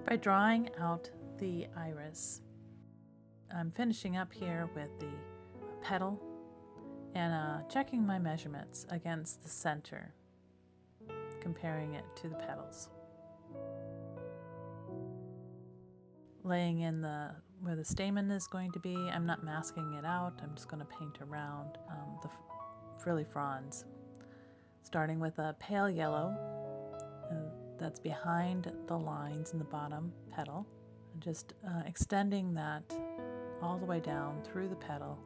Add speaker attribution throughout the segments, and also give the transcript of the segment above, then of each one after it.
Speaker 1: by drawing out the iris. I'm finishing up here with the petal and checking my measurements against the center, comparing it to the petals. Laying in where the stamen is going to be, I'm not masking it out, I'm just going to paint around the frilly fronds. Starting with a pale yellow that's behind the lines in the bottom petal, and just extending that all the way down through the petal.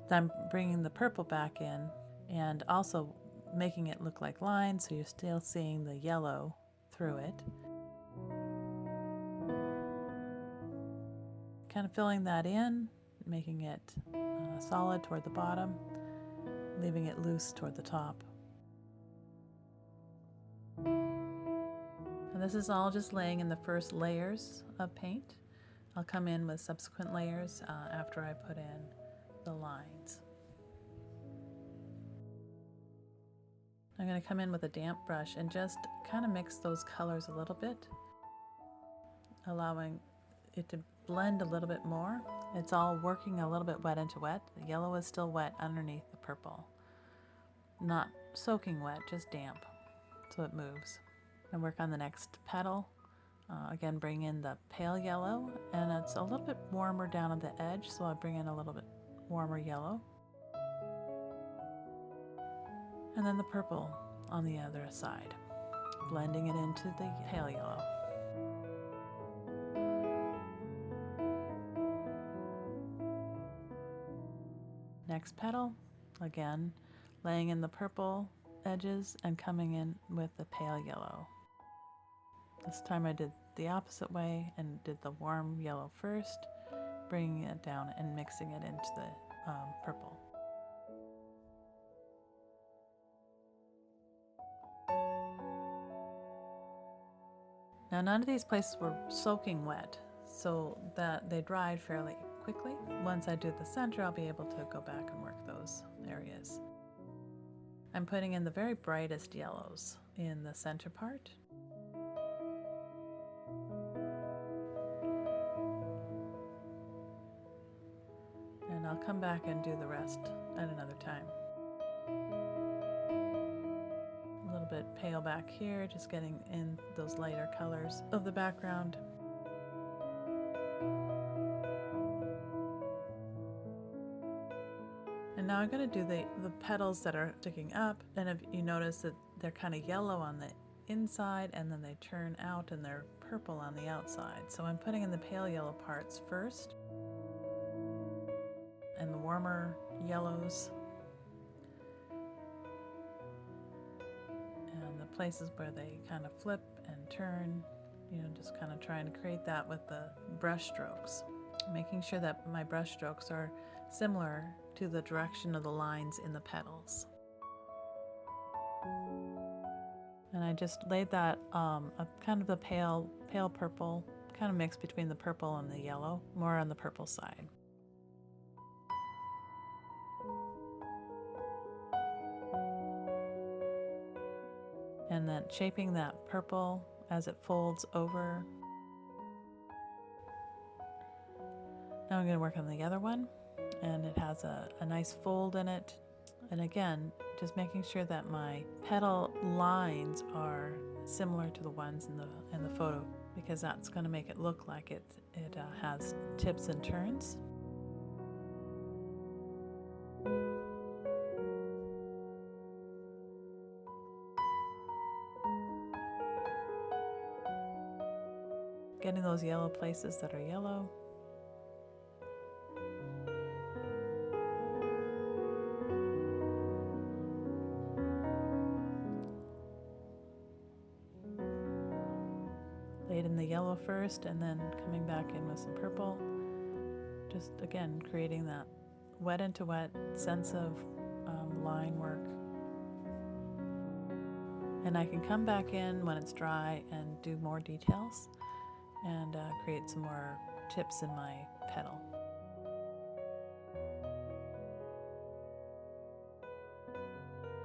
Speaker 1: Then I'm bringing the purple back in and also making it look like lines, so you're still seeing the yellow through it. Kind of filling that in, making it solid toward the bottom, leaving it loose toward the top. And this is all just laying in the first layers of paint. I'll come in with subsequent layers after I put in the lines. I'm going to come in with a damp brush and just kind of mix those colors a little bit, allowing it to blend a little bit more. It's all working a little bit wet into wet. The yellow is still wet underneath the purple. Not soaking wet, just damp, so it moves. And work on the next petal. Again, bring in the pale yellow, and it's a little bit warmer down on the edge, so I bring in a little bit warmer yellow. And then the purple on the other side, blending it into the pale yellow. Next petal, again, laying in the purple edges and coming in with the pale yellow. This time I did the opposite way and did the warm yellow first, bringing it down and mixing it into the purple. Now none of these places were soaking wet, so that they dried fairly quickly. Once I do the center, I'll be able to go back and work those areas. I'm putting in the very brightest yellows in the center part. And I'll come back and do the rest at another time. A little bit pale back here, just getting in those lighter colors of the background. And now I'm going to do the petals that are sticking up, and if you notice that they're kind of yellow on the inside and then they turn out and they're purple on the outside. So I'm putting in the pale yellow parts first and the warmer yellows, and the places where they kind of flip and turn, just kind of trying to create that with the brush strokes, making sure that my brush strokes are similar to the direction of the lines in the petals. And I just laid that kind of a pale purple, kind of mixed between the purple and the yellow, more on the purple side. And then shaping that purple as it folds over. Now I'm going to work on the other one, and it has a nice fold in it. And again, just making sure that my petal lines are similar to the ones in the photo, because that's going to make it look like it has tips and turns. Getting those yellow places that are yellow. Laid in the yellow first and then coming back in with some purple. Just again creating that wet into wet sense of line work. And I can come back in when it's dry and do more details and create some more tips in my petal.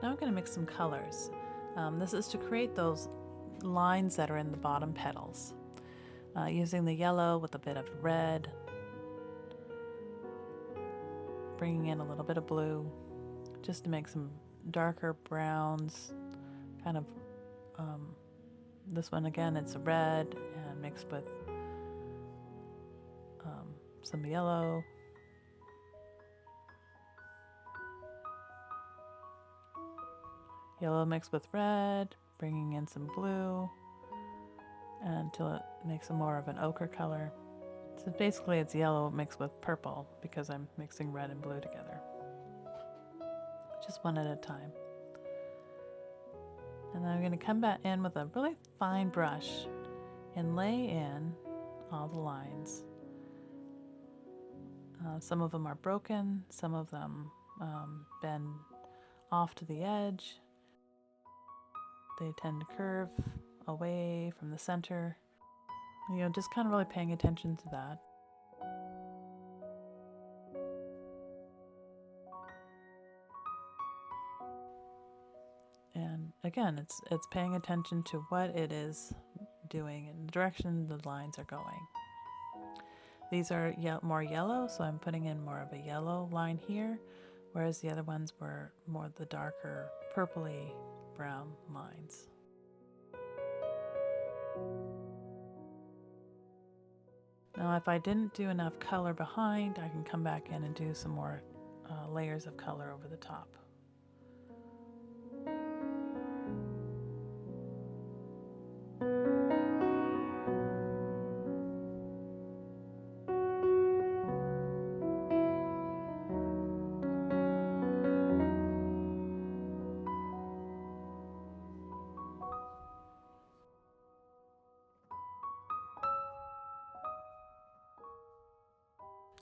Speaker 1: Now I'm going to mix some colors. This is to create those lines that are in the bottom petals. Using the yellow with a bit of red, bringing in a little bit of blue, just to make some darker browns, kind of, this one again, it's red and mixed with some yellow. Yellow mixed with red, bringing in some blue until it makes more of an ochre color. So basically it's yellow mixed with purple because I'm mixing red and blue together. Just one at a time. And then I'm going to come back in with a really fine brush and lay in all the lines. Some of them are broken, some of them bend off to the edge. They tend to curve away from the center. You know, just kind of really paying attention to that. And again, it's paying attention to what it is doing and the direction the lines are going. These are more yellow, so I'm putting in more of a yellow line here, whereas the other ones were more the darker purpley brown lines. Now if I didn't do enough color behind, I can come back in and do some more layers of color over the top.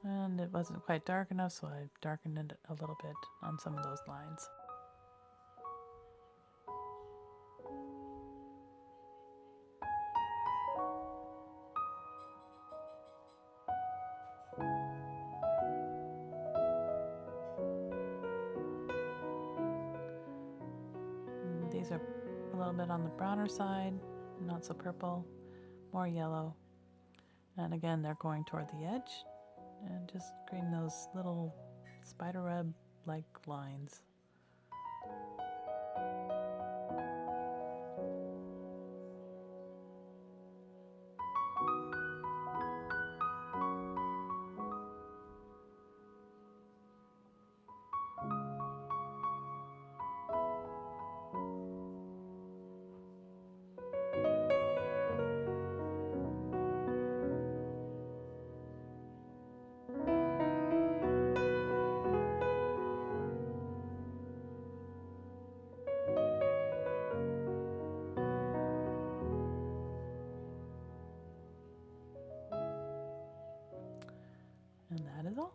Speaker 1: And it wasn't quite dark enough, so I darkened it a little bit on some of those lines. And these are a little bit on the browner side, not so purple, more yellow. And again, they're going toward the edge and just creating those little spider web-like lines. And that is all.